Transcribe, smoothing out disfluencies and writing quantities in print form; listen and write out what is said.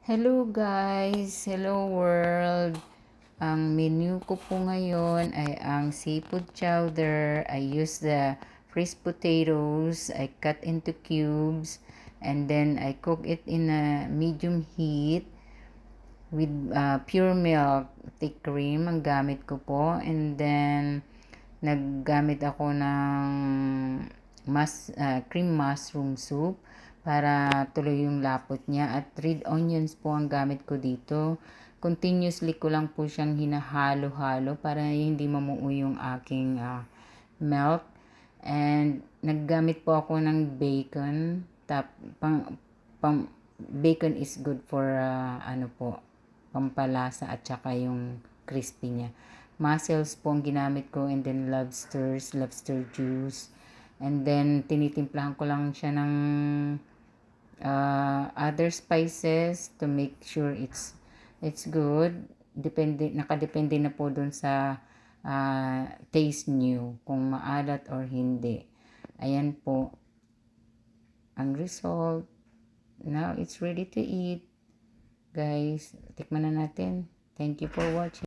Hello guys! Hello world! Ang menu ko po ngayon ay ang seafood chowder. I use the fresh potatoes. I cut into cubes. And then I cook it in a medium heat with pure milk. Thick cream ang gamit ko po. And then naggamit ako ng cream mushroom soup para tuloy yung lapot niya, at red onions po ang gamit ko dito. Continuously ko lang po siyang hinahalo-halo para hindi mamuo yung aking milk. And naggamit po ako ng bacon. Bacon is good for pampalasa at saka yung crispy niya. Mussels po ang ginamit ko, and then lobster juice. And then tinitimplahan ko lang siya ng other spices to make sure it's good. Nakadepende na po dun sa taste niyo kung maalat or hindi. Ayan po ang result. Now it's ready to eat. Guys, tikman na natin. Thank you for watching.